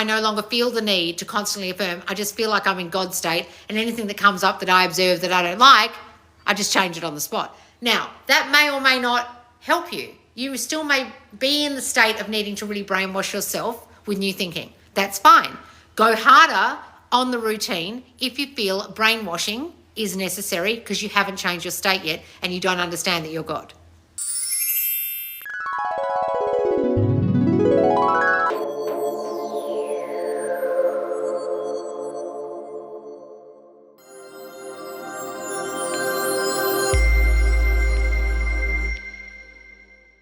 I no longer feel the need to constantly affirm. I just feel like I'm in God's state, and anything that comes up that I observe that I don't like, I just change it on the spot. Now, that may or may not help you. You still may be in the state of needing to really brainwash yourself with new thinking. That's fine. Go harder on the routine if you feel brainwashing is necessary because you haven't changed your state yet and you don't understand that you're God.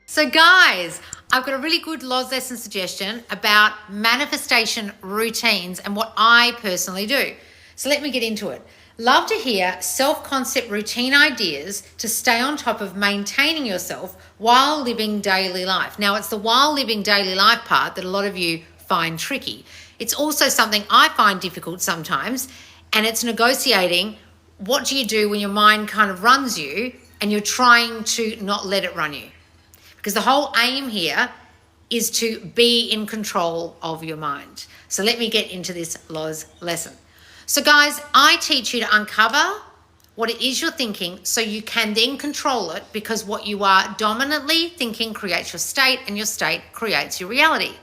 So guys, I've got a really good Loz lesson suggestion about manifestation routines and what I personally do. So let me get into it. Love to hear self-concept routine ideas to stay on top of maintaining yourself while living daily life. Now, it's the while living daily life part that a lot of you find tricky. It's also something I find difficult sometimes, and it's negotiating what do you do when your mind kind of runs you and you're trying to not let it run you. Because the whole aim here is to be in control of your mind. So let me get into this Loz lesson. So guys, I teach you to uncover what it is you're thinking so you can then control it, because what you are dominantly thinking creates your state and your state creates your reality.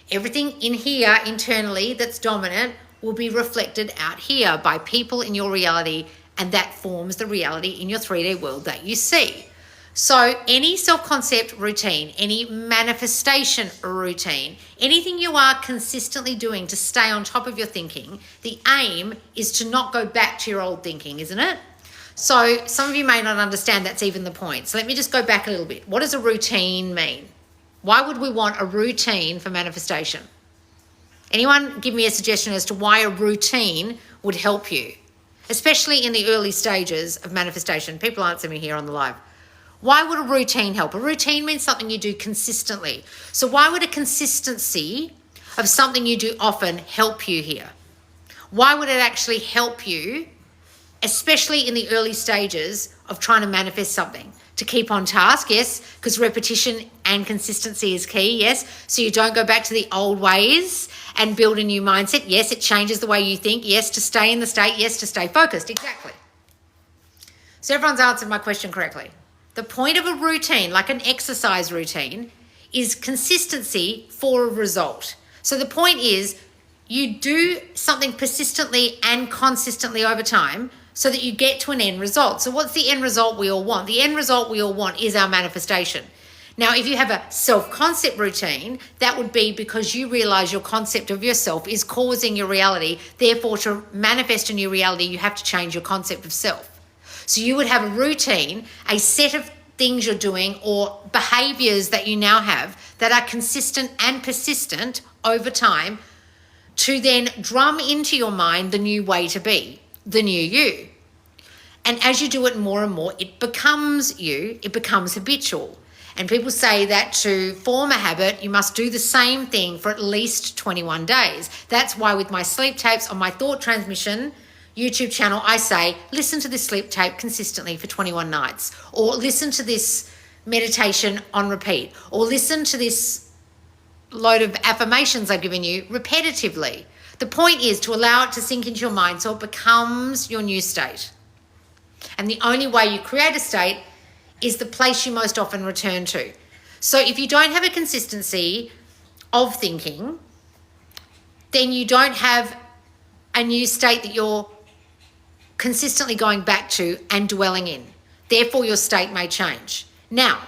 Everything in here internally that's dominant will be reflected out here by people in your reality, and that forms the reality in your 3D world that you see. So any self-concept routine, any manifestation routine, anything you are consistently doing to stay on top of your thinking, the aim is to not go back to your old thinking, isn't it? So some of you may not understand that's even the point. So let me just go back a little bit. What does a routine mean? Why would we want a routine for manifestation? Anyone give me a suggestion as to why a routine would help you, especially in the early stages of manifestation? People answer me here on the live. Why would a routine help? A routine means something you do consistently. So why would a consistency of something you do often help you here? Why would it actually help you, especially in the early stages of trying to manifest something? To keep on task, yes, because repetition and consistency is key, yes. So you don't go back to the old ways and build a new mindset. Yes, it changes the way you think. Yes, to stay in the state. Yes, to stay focused. Exactly. So everyone's answered my question correctly. The point of a routine, like an exercise routine, is consistency for a result. So the point is you do something persistently and consistently over time so that you get to an end result. So what's the end result we all want? The end result we all want is our manifestation. Now, if you have a self-concept routine, that would be because you realize your concept of yourself is causing your reality. Therefore, to manifest a new reality, you have to change your concept of self. So you would have a routine, a set of things you're doing or behaviors that you now have that are consistent and persistent over time to then drum into your mind the new way to be, the new you. And as you do it more and more, it becomes you, it becomes habitual. And people say that to form a habit, you must do the same thing for at least 21 days. That's why with my sleep tapes on my thought transmission YouTube channel, I say, listen to this sleep tape consistently for 21 nights, or listen to this meditation on repeat, or listen to this load of affirmations I've given you repetitively. The point is to allow it to sink into your mind so it becomes your new state. And the only way you create a state is the place you most often return to. So if you don't have a consistency of thinking, then you don't have a new state that you're consistently going back to and dwelling in. Therefore, your state may change. Now,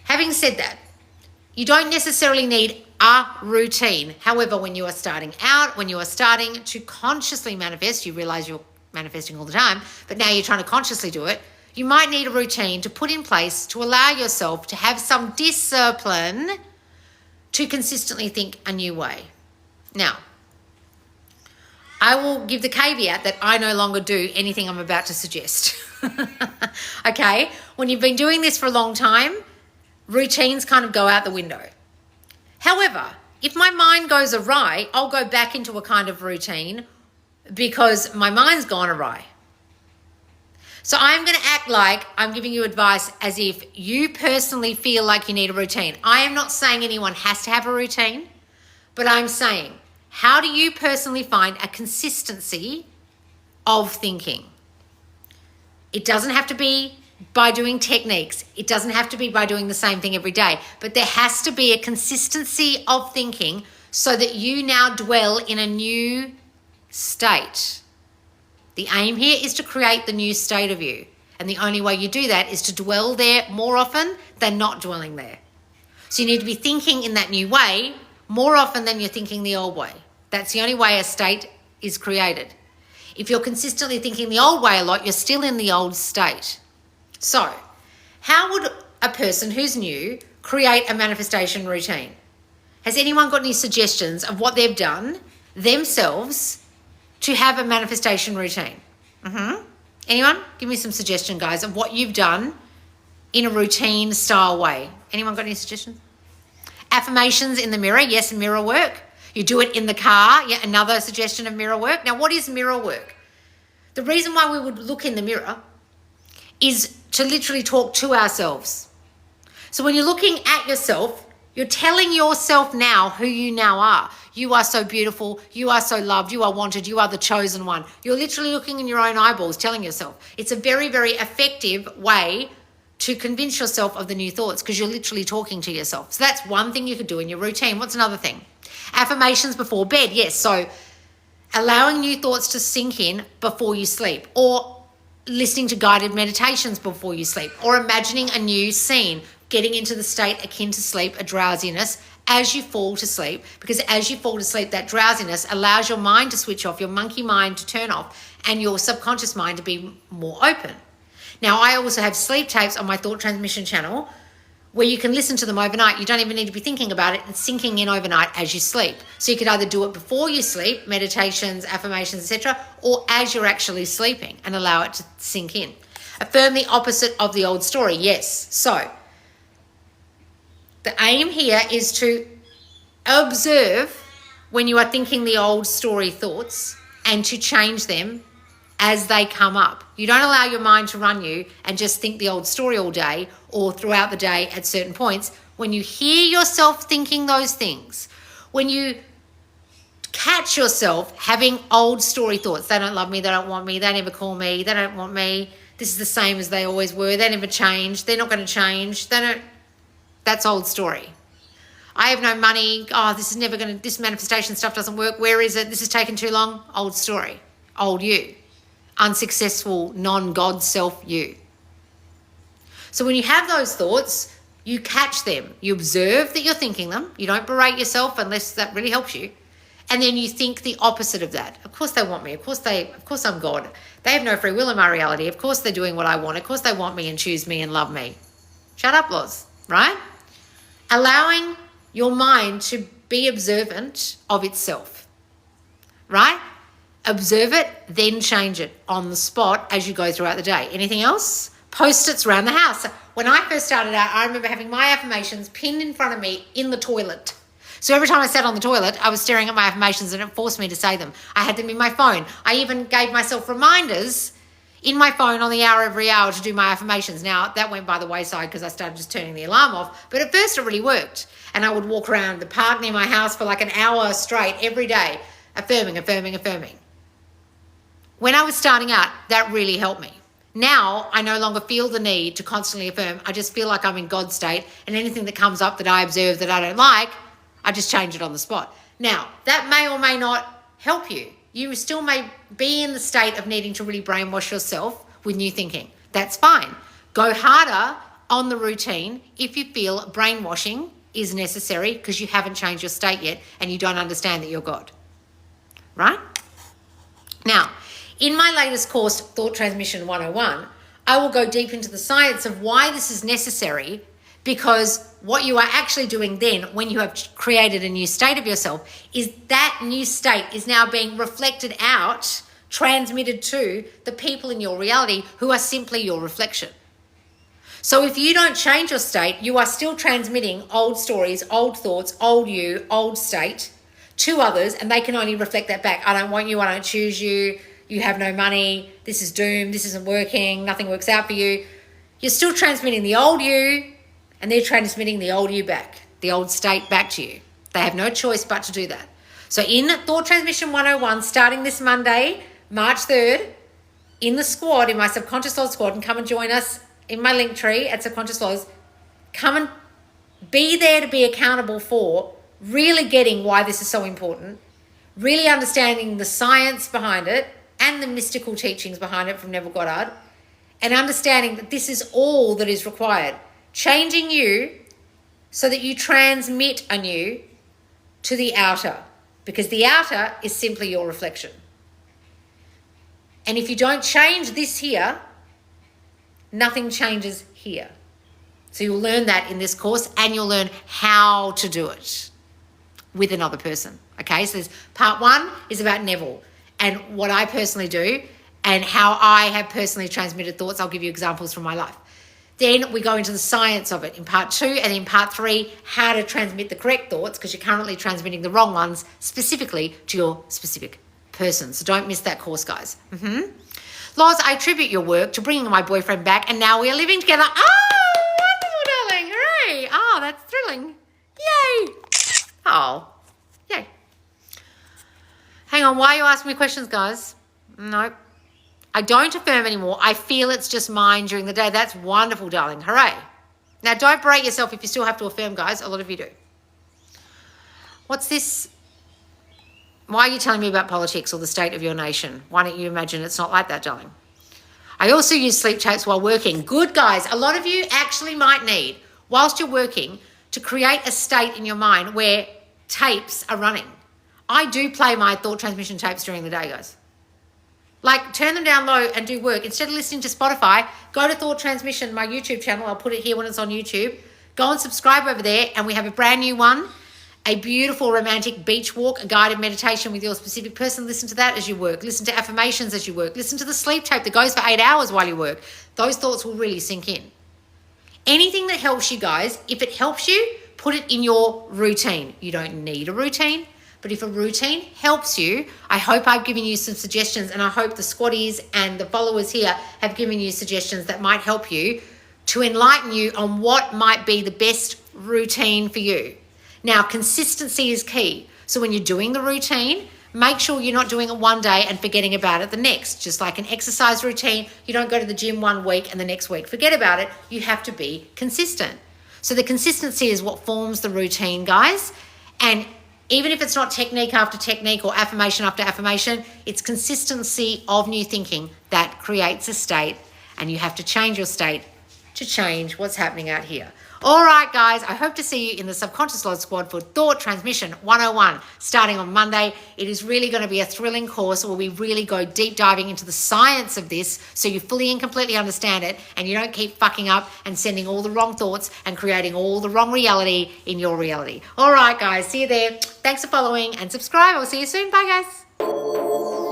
having said that, you don't necessarily need a routine. However, when you are starting out, when you are starting to consciously manifest, you realize you're manifesting all the time, but now you're trying to consciously do it, you might need a routine to put in place to allow yourself to have some discipline to consistently think a new way. Now, I will give the caveat that I no longer do anything I'm about to suggest. Okay? When you've been doing this for a long time, routines kind of go out the window. However, if my mind goes awry, I'll go back into a kind of routine because my mind's gone awry. So I'm going to act like I'm giving you advice as if you personally feel like you need a routine. I am not saying anyone has to have a routine, but I'm saying how do you personally find a consistency of thinking? It doesn't have to be by doing techniques. It doesn't have to be by doing the same thing every day, but there has to be a consistency of thinking so that you now dwell in a new state. The aim here is to create the new state of you. And the only way you do that is to dwell there more often than not dwelling there. So you need to be thinking in that new way more often than you're thinking the old way. That's the only way a state is created. If you're consistently thinking the old way a lot, you're still in the old state. So, how would a person who's new create a manifestation routine? Has anyone got any suggestions of what they've done themselves to have a manifestation routine? Anyone? Give me some suggestion, guys, of what you've done in a routine style way. Anyone got any suggestions? Affirmations in the mirror. Yes, mirror work. You do it in the car. Yeah, another suggestion of mirror work. Now, what is mirror work? The reason why we would look in the mirror is to literally talk to ourselves. So when you're looking at yourself, you're telling yourself now who you now are. You are so beautiful. You are so loved. You are wanted. You are the chosen one. You're literally looking in your own eyeballs, telling yourself. It's a very, very effective way to convince yourself of the new thoughts because you're literally talking to yourself. So that's one thing you could do in your routine. What's another thing? Affirmations before bed. Yes. So allowing new thoughts to sink in before you sleep, or listening to guided meditations before you sleep, or imagining a new scene, getting into the state akin to sleep, a drowsiness, as you fall to sleep, because as you fall to sleep, that drowsiness allows your mind to switch off, your monkey mind to turn off, and your subconscious mind to be more open. Now, I also have sleep tapes on my thought transmission channel where you can listen to them overnight. You don't even need to be thinking about it. It's sinking in overnight as you sleep. So you could either do it before you sleep, meditations, affirmations, etc., or as you're actually sleeping and allow it to sink in. Affirm the opposite of the old story. Yes. So the aim here is to observe when you are thinking the old story thoughts and to change them as they come up. You don't allow your mind to run you and just think the old story all day or throughout the day at certain points. When you hear yourself thinking those things, when you catch yourself having old story thoughts, they don't love me, they don't want me, they never call me, they don't want me, this is the same as they always were, they never change, they're not going to change, that's old story. I have no money, this manifestation stuff doesn't work, where is it, this has taken too long, old story, old you. Unsuccessful, non-God self you. So when you have those thoughts, you catch them. You observe that you're thinking them. You don't berate yourself unless that really helps you. And then you think the opposite of that. Of course they want me. Of course I'm God. They have no free will in my reality. Of course they're doing what I want. Of course they want me and choose me and love me. Shut up, Loz, right? Allowing your mind to be observant of itself, right? Observe it, then change it on the spot as you go throughout the day. Anything else? Post-its around the house. When I first started out, I remember having my affirmations pinned in front of me in the toilet. So every time I sat on the toilet, I was staring at my affirmations and it forced me to say them. I had them in my phone. I even gave myself reminders in my phone on the hour every hour to do my affirmations. Now, that went by the wayside because I started just turning the alarm off. But at first it really worked. And I would walk around the park near my house for like an hour straight every day, affirming. When I was starting out, that really helped me. Now, I no longer feel the need to constantly affirm. I just feel like I'm in God's state, and anything that comes up that I observe that I don't like, I just change it on the spot. Now, that may or may not help you. You still may be in the state of needing to really brainwash yourself with new thinking. That's fine. Go harder on the routine if you feel brainwashing is necessary because you haven't changed your state yet and you don't understand that you're God. Right? Now, in my latest course, Thought Transmission 101, I will go deep into the science of why this is necessary, because what you are actually doing then when you have created a new state of yourself is that new state is now being reflected out, transmitted to the people in your reality who are simply your reflection. So if you don't change your state, you are still transmitting old stories, old thoughts, old you, old state to others, and they can only reflect that back. I don't want you, I don't choose you, you have no money, this is doomed, this isn't working, nothing works out for you. You're still transmitting the old you, and they're transmitting the old you back, the old state back to you. They have no choice but to do that. So in Thought Transmission 101, starting this Monday, March 3rd, in the squad, in my Subconscious Laws squad, and come and join us in my link tree at Subconscious Laws. Come and be there to be accountable for really getting why this is so important, really understanding the science behind it and the mystical teachings behind it from Neville Goddard, and understanding that this is all that is required. Changing you so that you transmit anew to the outer, because the outer is simply your reflection. And if you don't change this here, nothing changes here. So you'll learn that in this course, and you'll learn how to do it with another person. Okay, so there's part 1 is about Neville and what I personally do and how I have personally transmitted thoughts. I'll give you examples from my life. Then we go into the science of it in part 2, and in part 3, how to transmit the correct thoughts, because you're currently transmitting the wrong ones specifically to your specific person. So don't miss that course, guys. Laws, I attribute your work to bringing my boyfriend back, and now we are living together. Oh, wonderful, darling. Hooray. Oh, that's thrilling. Yay. Oh, yay. Hang on, why are you asking me questions, guys? Nope. I don't affirm anymore. I feel it's just mine during the day. That's wonderful, darling. Hooray. Now, don't berate yourself if you still have to affirm, guys. A lot of you do. What's this? Why are you telling me about politics or the state of your nation? Why don't you imagine it's not like that, darling? I also use sleep tapes while working. Good, guys. A lot of you actually might need, whilst you're working, to create a state in your mind where tapes are running. I do play my thought transmission tapes during the day, guys. Like, turn them down low and do work. Instead of listening to Spotify, go to Thought Transmission, my YouTube channel. I'll put it here when it's on YouTube. Go and subscribe over there, and we have a brand new one. A beautiful romantic beach walk, a guided meditation with your specific person. Listen to that as you work. Listen to affirmations as you work. Listen to the sleep tape that goes for 8 hours while you work. Those thoughts will really sink in. Anything that helps you, guys, if it helps you, put it in your routine. You don't need a routine, but if a routine helps you, I hope I've given you some suggestions, and I hope the squatties and the followers here have given you suggestions that might help you to enlighten you on what might be the best routine for you. Now, consistency is key. So when you're doing the routine, make sure you're not doing it one day and forgetting about it the next. Just like an exercise routine, you don't go to the gym one week and the next week forget about it. You have to be consistent. So the consistency is what forms the routine, guys. And even if it's not technique after technique or affirmation after affirmation, it's consistency of new thinking that creates a state, and you have to change your state to change what's happening out here. All right, guys, I hope to see you in the Subconscious Laws Squad for Thought Transmission 101 starting on Monday. It is really going to be a thrilling course where we really go deep diving into the science of this so you fully and completely understand it, and you don't keep fucking up and sending all the wrong thoughts and creating all the wrong reality in your reality. All right, guys, see you there. Thanks for following and subscribe. I'll see you soon. Bye, guys.